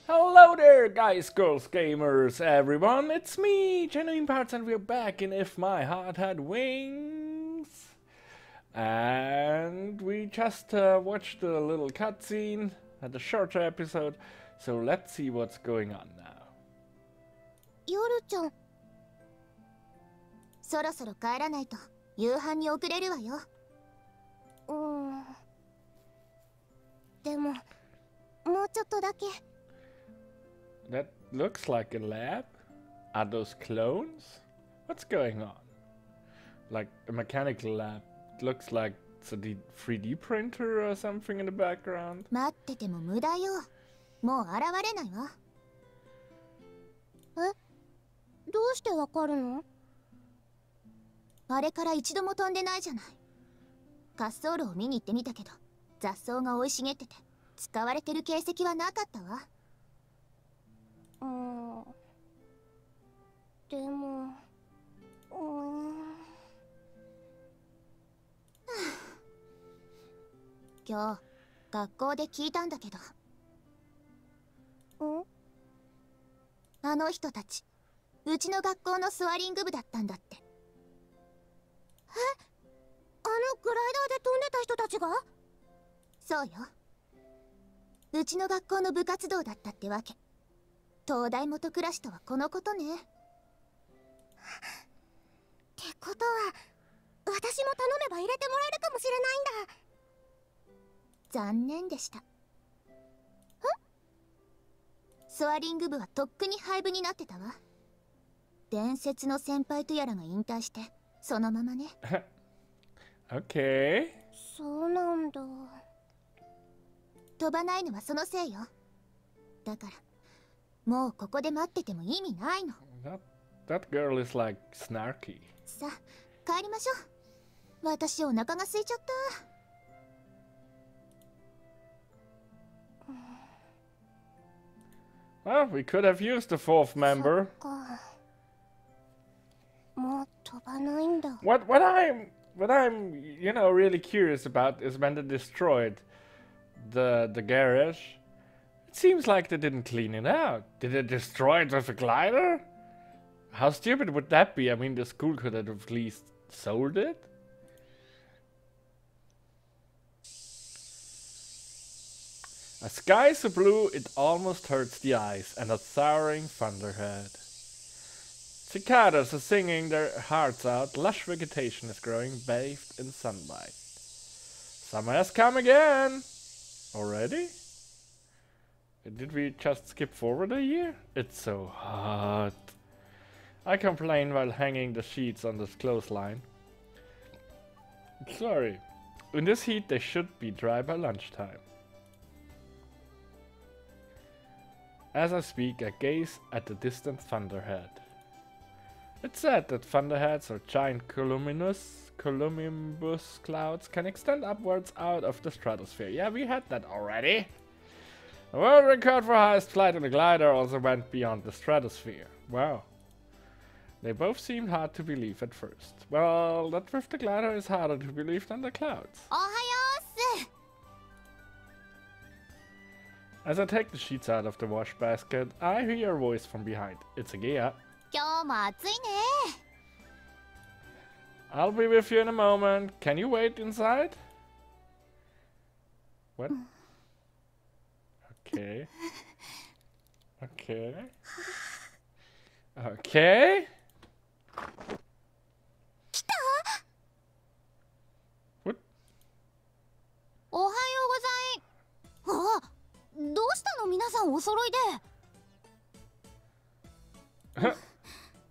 Hello there, guys, girls, gamers, everyone. It's me, GenuineParts, and we're back in If My Heart Had Wings. And we just watched a little cutscene, had a shorter episode, so let's see what's going on now. ヨルちゃん、そろそろ帰らないと夕飯に遅れるわよ。でも、もうちょっとだけ。That looks like a lab. Are those clones? What's going on? Like a mechanical lab. It looks like it's a 3D printer or something in the background. 待ってても無駄よ。もう現れないわ。え？どうしてわかるの？あれから一度も飛んでないじゃない。滑走路を見に行ってみたけど、雑草が生い茂ってて使われてる形跡はなかったわ。でも、今日学校で聞いたんだけど。あの人たち、うちの学校のスワリング部だったんだって。あのグライダーで飛んでた人たちが？そうよ。うちの学校の部活動だったってわけ。東大元暮らしとはこのことね。ってことは、私も頼めば入れてもらえるかもしれないんだ。残念でした。スワリング部はとっくに廃部になってたわ。伝説の先輩とやらが引退してそのままね。Okay. そうなんだ。飛ばないのはそのせいよ。だからもうここで待ってても意味ないの。That girl is like snarky. さあ帰りましょう。私お腹が空いちゃった。Well, we could have used the fourth member. もう飛ばないんだ。What I'm really curious about is when they destroyed the garage. It seems like they didn't clean it out. Did they destroy it with a glider? How stupid would that be? I mean, the school could have at least sold it. A sky so blue it almost hurts the eyes, and a soaring thunderhead. Cicadas are singing their hearts out. Lush vegetation is growing, bathed in sunlight. Summer has come again! Already? Did we just skip forward a year? It's so hot. I complain while hanging the sheets on this clothesline. Sorry. In this heat they should be dry by lunchtime. As I speak, I gaze at the distant thunderhead. It's said that thunderheads or giant cumulus clouds can extend upwards out of the stratosphere. Yeah, we had that already. The world record for highest flight in a glider also went beyond the stratosphere. Wow. They both seemed hard to believe at first. Well, that with the glider is harder to believe than the clouds. As I take the sheets out of the wash basket, I hear a voice from behind. It's Agia. I'll be with you in a moment. Can you wait inside? What? Okay. Okay. Okay. What? おはようござい。あ、どうしたの皆さんお揃いで。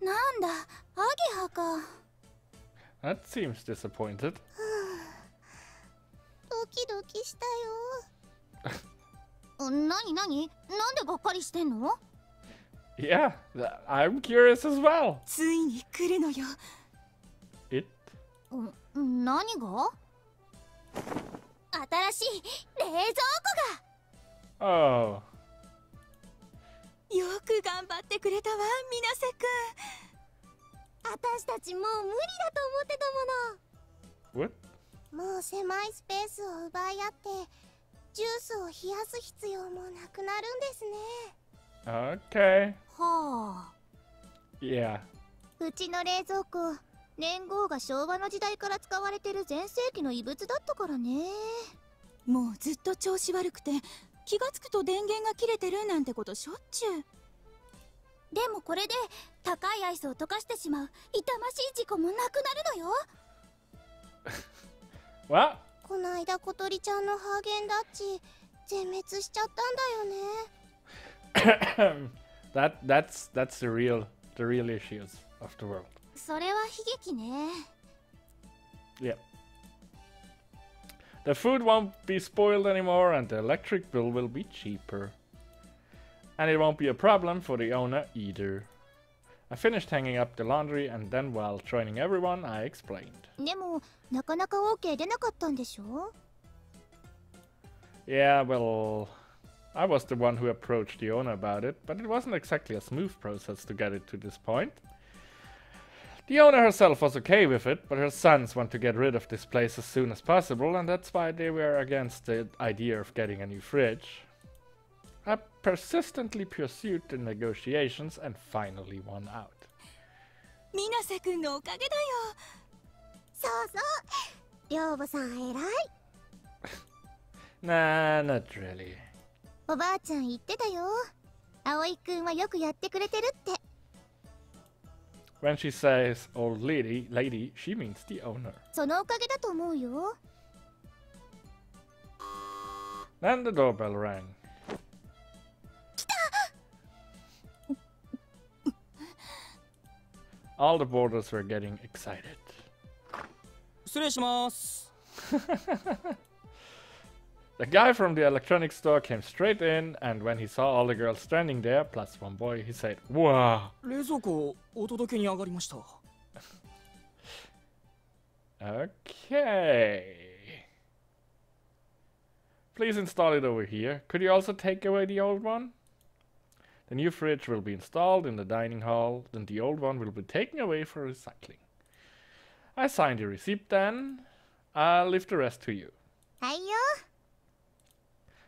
なんだ、アゲハか。That seems disappointed. ドキドキしたよ。なになんでがっかりしてんの？ Yeah, I'm curious as well. ついに来るのよ。It? 何が？新しい冷蔵庫が。Oh. よく頑張ってくれたわ、みなせくん。私たちもう無理だと思ってたもの。What? もう狭いスペースを奪い合ってジュースを冷やす必要もなくなるんですね。Okay. はあ。Yeah. うちの冷蔵庫、年号が昭和の時代から使われてる全盛期の遺物だったからね。もうずっと調子悪くて気がつくと電源が切れてるなんてことしょっちゅう。でもこれで高いアイスを溶かしてしまう痛ましい事故もなくなるのよ。What? こないだ小鳥ちゃんのハーゲンダッチ全滅しちゃったんだよね。That's the real issues of the world. それは悲劇ね。Yeah. The food won't be spoiled anymore and the electric bill will be cheaper. And it won't be a problem for the owner either. I finished hanging up the laundry and then while joining everyone, I explained. でもなかなか OK 出なかったんでしょ? Yeah, well, I was the one who approached the owner about it, but it wasn't exactly a smooth process to get it to this point. The owner herself was okay with it, but her sons want to get rid of this place as soon as possible, and that's why they were against the idea of getting a new fridge. I persistently pursued the negotiations and finally won out. 水瀬くんのおかげだよ。そうそう、寮母さん偉い。Nah, not really. おばあちゃん言ってたよ。葵くんはよくやってくれてるって。When she says old lady, she means the owner. そのおかげだと思うよ。Then the doorbell rang. 来た! All the boarders were getting excited. 失礼します。The guy from the electronics store came straight in, and when he saw all the girls standing there, plus one boy, he said, "Wow!" 冷蔵庫お届けに上がりました。Okay. Please install it over here. Could you also take away the old one? The new fridge will be installed in the dining hall, then the old one will be taken away for recycling. I signed the receipt then. I'll leave the rest to you. はいよ。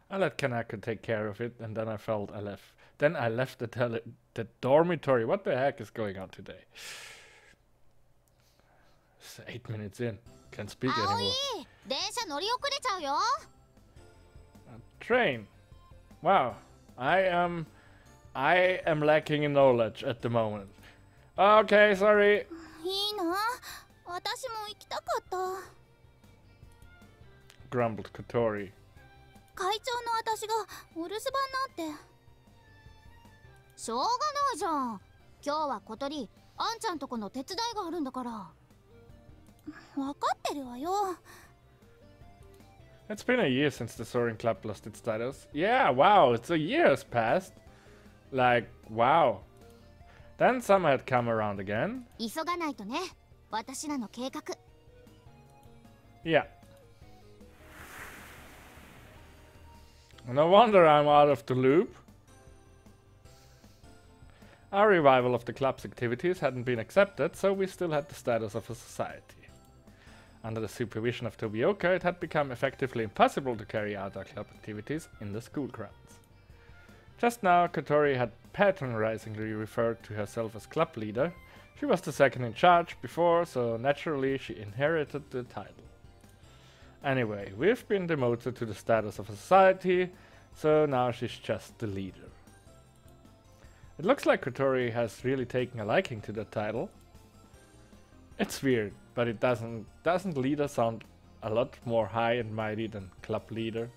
I let Kanako take care of it, and then I felt I left. Then I left the dormitory. What the heck is going on today? It's 8 minutes in. Can't speak anymore. 電車乗り遅れちゃうよ。Train. Wow. I am lacking in knowledge at the moment. Okay, sorry. いいな。私も行きたかった。Grumbled Kotori. 会長の私がお留守番なんて。しょうがないじゃん。今日は小鳥、あんちゃんとこの手伝いがあるんだから。分かってるわよ。It's been a year since the Soaring Club lost its status. Yeah, wow, it's a year has passed. Like, wow. Then summer had come around again. 急がないとね。私らの計画。Yeah. No wonder I'm out of the loop. Our revival of the club's activities hadn't been accepted, so we still had the status of a society. Under the supervision of Tobioka, it had become effectively impossible to carry out our club activities in the school grounds. Just now, Kotori had patronizingly referred to herself as club leader. She was the second in charge before, so naturally she inherited the title. Anyway, we've been demoted to the status of a society, so now she's just the leader. It looks like Kotori has really taken a liking to the title. It's weird, but it doesn't leader sound a lot more high and mighty than club leader?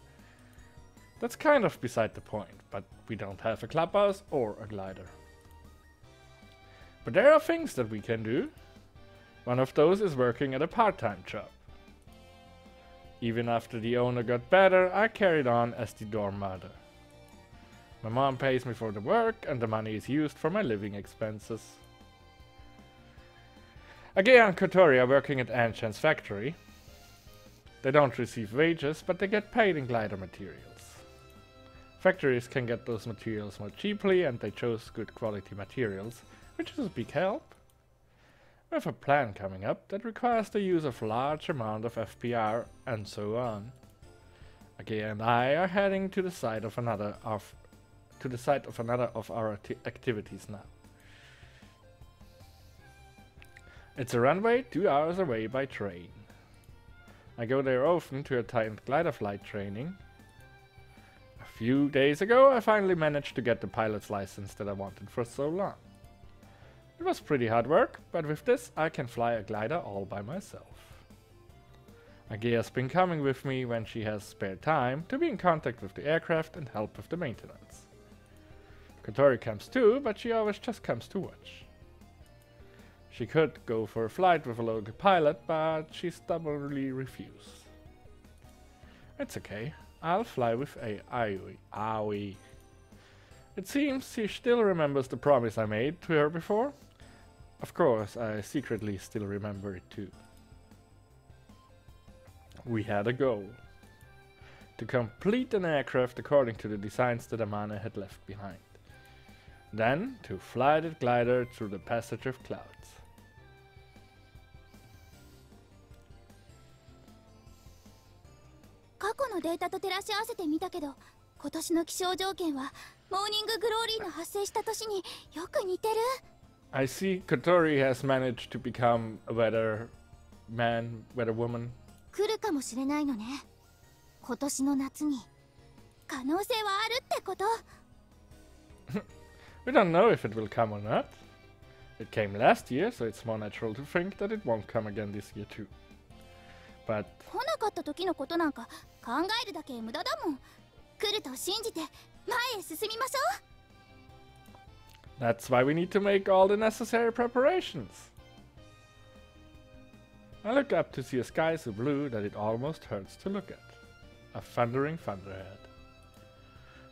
That's kind of beside the point, but we don't have a clubhouse or a glider. But there are things that we can do. One of those is working at a part-time job. Even after the owner got better, I carried on as the dorm mother. My mom pays me for the work, and the money is used for my living expenses. Agea and Kotori are working at Anshan's factory. They don't receive wages, but they get paid in glider materials. Factories can get those materials more cheaply, and they chose good quality materials, which is a big help. We have a plan coming up that requires the use of large amount of FPR and so on. Agea and I are heading to the site of another of our activities now. It's a runway 2 hours away by train. I go there often to attend glider flight training. A few days ago I finally managed to get the pilot's license that I wanted for so long. It was pretty hard work, but with this I can fly a glider all by myself. Agea's been coming with me when she has spare time to be in contact with the aircraft and help with the maintenance. Kotori comes too, but she always just comes to watch. She could go for a flight with a local pilot, but she stubbornly refused. It's okay, I'll fly with Aoi. It seems she still remembers the promise I made to her before. Of course, I secretly still remember it too. We had a goal. To complete an aircraft according to the designs that Amane had left behind. Then, to fly the glider through the passage of clouds. 過去のデータと照らし合わせてみたけど、今年の気象条件はモーニンググローリーの発生した年によく似てる。I see Kotori has managed to become a weather man, weather woman. 来るかもしれないのね。今年の夏に可能性はあるってこと。We don't know if it will come or not. It came last year, so it's more natural to think that it won't come again this year too. But 来なかった時のことなんか考えるだけ無駄だもん。来ると信じて前へ進みましょう。 that's why we need to make all the necessary preparations. I look up to see a sky so blue that it almost hurts to look at. A thundering thunderhead.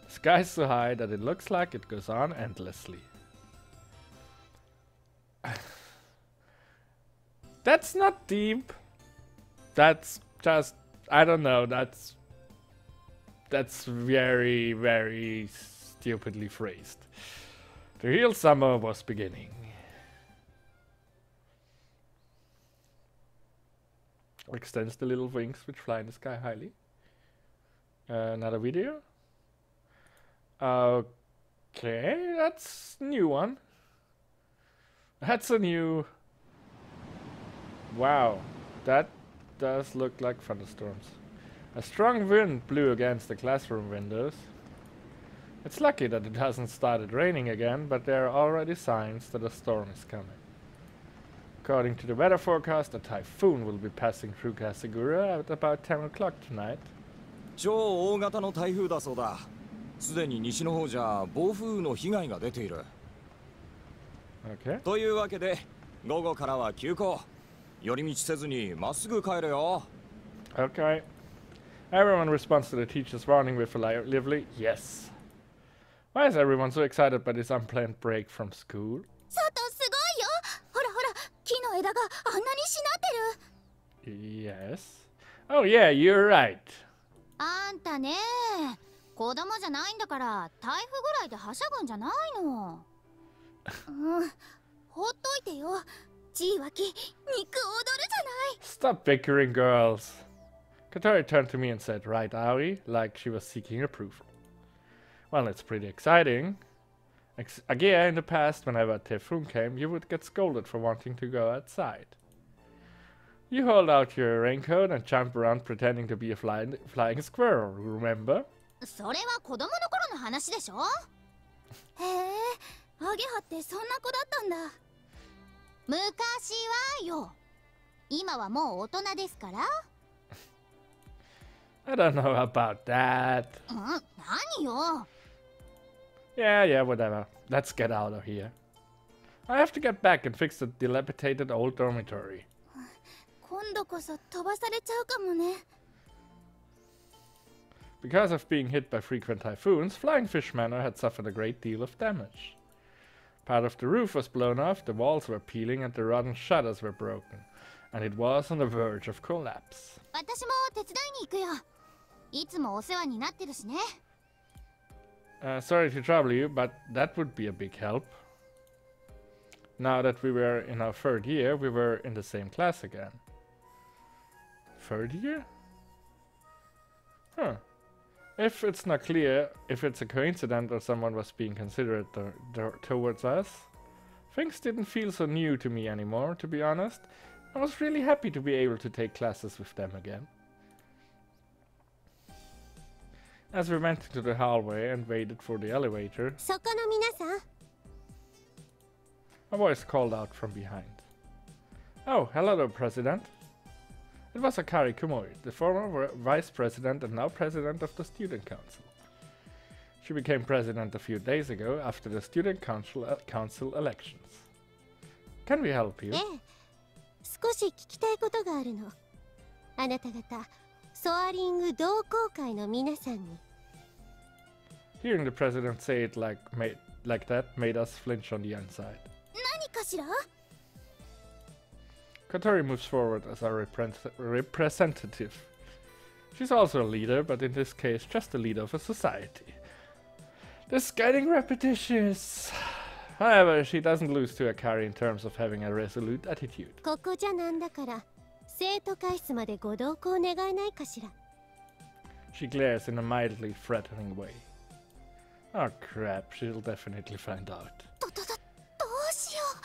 The sky is so high that it looks like it goes on endlessly. That's not deep. That's just, I don't know, that's very, very stupidly phrased. The real summer was beginning. Extends the little wings which fly in the sky highly. Another video. Okay, that's a new one. That's a new... Wow, that does look like thunderstorms. A strong wind blew against the classroom windows. It's lucky that it hasn't started raining again, but there are already signs that a storm is coming. According to the weather forecast, a typhoon will be passing through Kasagura at about 10 o'clock tonight. 超大型の台風だそうだ。すでに西の方じゃ暴風雨の被害が出ている。Okay. というわけで、午後からは休校。寄り道せずにまっすぐ帰れよ。Okay. Everyone responds to the teacher's warning with a lively yes. Why is everyone so excited by this unplanned break from school? 外すごいよ。ほらほら、木の枝があんなにしなってる。 Yes. Oh yeah, you're right. あんたね、子供じゃないんだから台風ぐらいではしゃぐんじゃないの。ほっといてよ。血湧き、肉踊るじゃない。 Stop bickering, girls. Kotori turned to me and said, right, Aoi, like she was seeking approval. Well, it's pretty exciting. Agea, in the past, whenever a typhoon came, you would get scolded for wanting to go outside. You hold out your raincoat and jump around pretending to be a flying squirrel, remember? それは子供の頃の話でしょ。へえ、アゲハってそんな子だったんだ。昔はよ。今はもう大人ですから。I don't know about that. 何よ。Yeah, whatever. Let's get out of here. I have to get back and fix the dilapidated old dormitory. 今度こそ飛ばされちゃうかもね。Because of being hit by frequent typhoons, Flying Fish Manor had suffered a great deal of damage. Part of the roof was blown off, the walls were peeling, and the rotten shutters were broken. And it was on the verge of collapse. 私も手伝いに行くよ。いつもお世話になってるしね。Sorry to trouble you, but that would be a big help. Now that we were in our 3rd year, we were in the same class again. 3rd year? Huh. If it's not clear if it's a coincidence or someone was being considerate towards us, things didn't feel so new to me anymore, to be honest. I was really happy to be able to take classes with them again. As we went into the hallway and waited for the elevator, そこの皆さん、 a voice called out from behind. Oh, hello there, President. It was Akari Kumori, the former vice president and now president of the student council. She became president a few days ago after the student council elections. Can we help you? ええ、少し聞きたいことがあるの。あなた方、ソアリング同好会の皆さんに。 Hearing the president say it like that made us flinch on the inside. 何かしら？ Kotori moves forward as our representative. She's also a leader, but in this case just a leader of a society. This is getting repetitious. However, she doesn't lose to Akari in terms of having a resolute attitude. ここじゃなんだから、生徒会室までご同行願えないかしら。 She glares in a mildly threatening way. Oh crap, she'll definitely find out. どうしよう。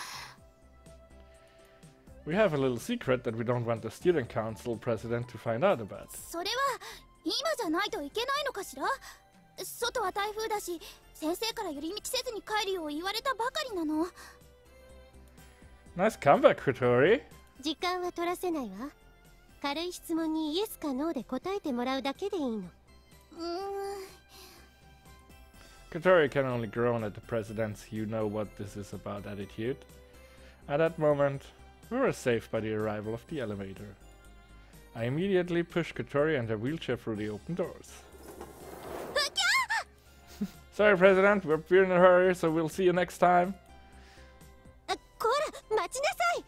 We have a little secret that we don't want the student council president to find out about. それは今じゃないといけないのかしら。外は台風だし、先生から寄り道せずに帰るよう言われたばかりなの。 Nice comeback, Kotori. 時間は取らせないわ。軽い質問にイエスかノーで答えてもらうだけでいいの。Kotori can only groan at the president's you know what this is about attitude. At that moment, we were saved by the arrival of the elevator. I immediately pushed Kotori and her wheelchair through the open doors. Sorry, President, we're in a hurry, so we'll see you next time. こら、待ちなさい。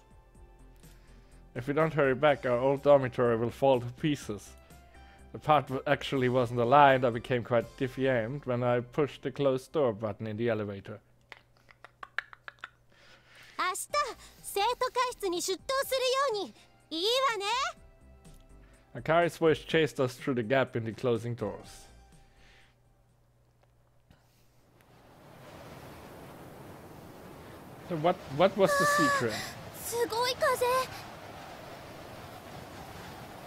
If we don't hurry back, our old dormitory will fall to pieces. The part actually wasn't aligned. I became quite defiant when I pushed the closed door button in the elevator. 明日、生徒会室に出頭するように。いいわね。 Akari's voice chased us through the gap in the closing doors. So what was the secret? すごい風。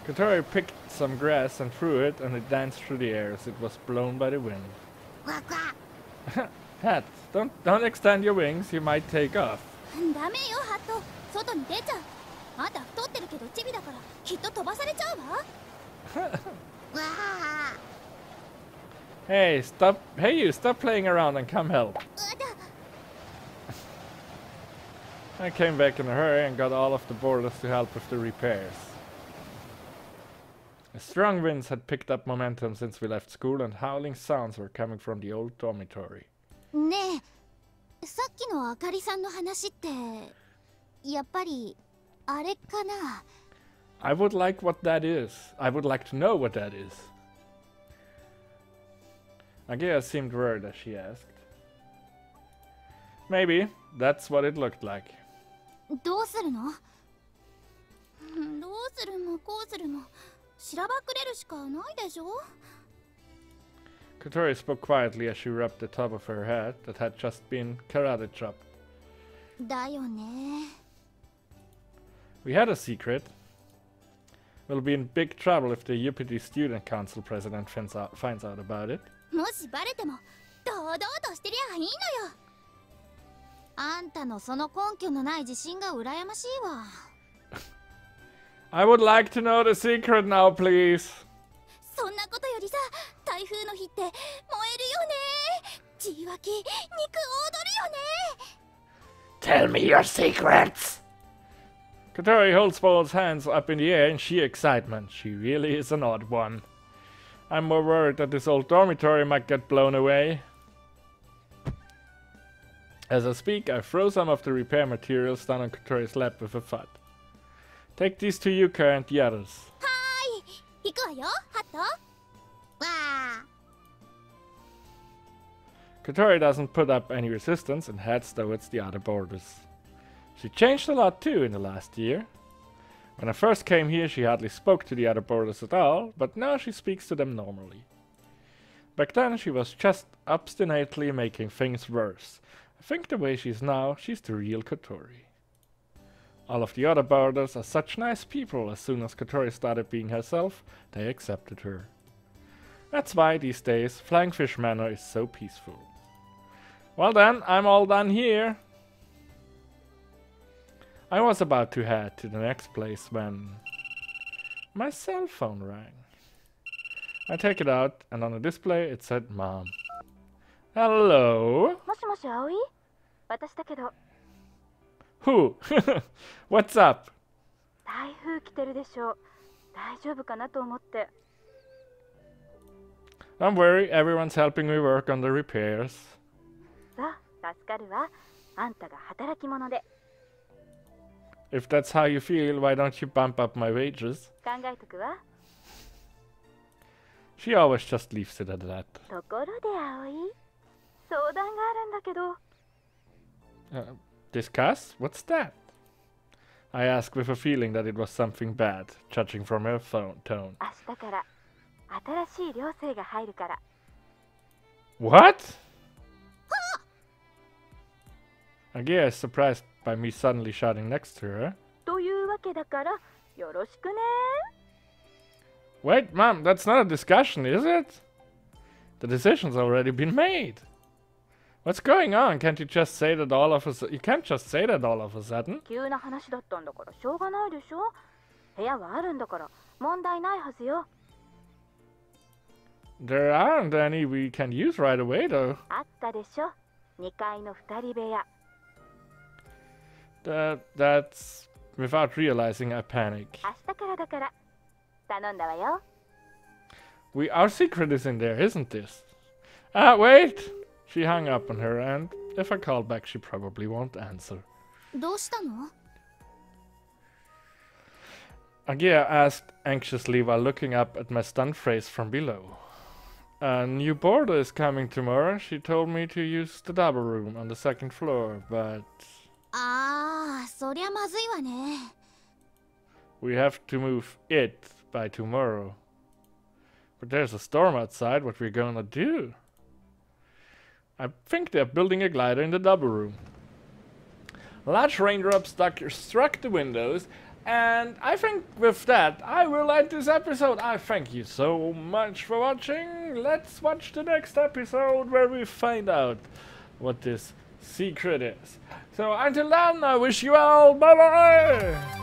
Kotori picked some grass and threw it, and it danced through the air as it was blown by the wind. わか。 Hat, don't extend your wings, you might take off. ダメよハット、外に出ちゃう。あんた太ってるけどチビだからきっと飛ばされちゃうわ。わあ。 Hey, you stop playing around and come help. I came back in a hurry and got all of the boarders to help with the repairs. The strong winds had picked up momentum since we left school, and howling sounds were coming from the old dormitory. ねえ、さっきのあかりさんの話ってやっぱりあれかな。 I would like what that is. I would like to know what that is. Agea seemed worried as she asked. Maybe. That's what it looked like. どうするの？どうするもこうするもしらばっくれるしかないでしょ。 Kotori spoke quietly as she rubbed the top of her head that had just been karate chopped. だよね。 We had a secret. We'll be in big trouble if the UPD Student Council president finds out about it. もしバレても堂々としてりゃいいのよ。あんたのその根拠のない自信が羨ましいわ。I would like to know the secret now, please. そんなことよりさ、台風の日って燃えるよね。血湧き、肉踊るよね。 Tell me your secrets! Kotori holds both hands up in the air in sheer excitement. She really is an odd one. I'm more worried that this old dormitory might get blown away. As I speak, I throw some of the repair materials down on Kotori's lap with a thud. Take these to Yuka and the others. はーい、行くわよ、ハット。わあ。 Kotori doesn't put up any resistance and heads towards the other boarders. She changed a lot too in the last year. When I first came here, she hardly spoke to the other boarders at all, but now she speaks to them normally. Back then, she was just obstinately making things worse. I think the way she is now, she's the real Kotori. All of the other boarders are such nice people. As soon as Kotori started being herself, they accepted her. That's why these days Flying Fish Manor is so peaceful. Well then, I'm all done here. I was about to head to the next place when my cell phone rang. I take it out and on the display it said Mom. Hello? もしもし葵？私だけど Who? What's up? 台風来てるでしょ。大丈夫かなと思って。Don't worry, everyone's helping me work on the repairs. さあ、助かるわ。あんたが働き者で。 If that's how you feel, why don't you bump up my wages? 考えとくわ。 She always just leaves it at that. ところで葵、相談があるんだけど。Discuss? What's that? I asked with a feeling that it was something bad, judging from her tone. 明日から新しい寮生が入るから。 What? Agia is surprised by me suddenly shouting next to her. というわけだからよろしくね。 Wait, Mom, that's not a discussion, is it? The decision's already been made. What's going on? Can't you just say that all of us? You can't just say that all of a sudden. 急な話だったんだからしょうがないでしょ。部屋はあるんだから問題ないはずよ。 There aren't any we can use right away, though. あったでしょ。2階の2人部屋。 That's... Without realizing, I panic. 明日からだから頼んだわよ。 Our secret is in there, isn't this? Ah, wait! She hung up on her, and if I call back, she probably won't answer. どうしたの？ Agia asked anxiously while looking up at my stunned face from below. A new boarder is coming tomorrow. She told me to use the double room on the second floor, but... ああ、そりゃまずいわね。 We have to move it by tomorrow. But there's a storm outside. What we're gonna do? I think they're building a glider in the double room. Large raindrops struck the windows, and I think with that I will end this episode. I thank you so much for watching. Let's watch the next episode where we find out what this secret is. So until then, I wish you all bye bye!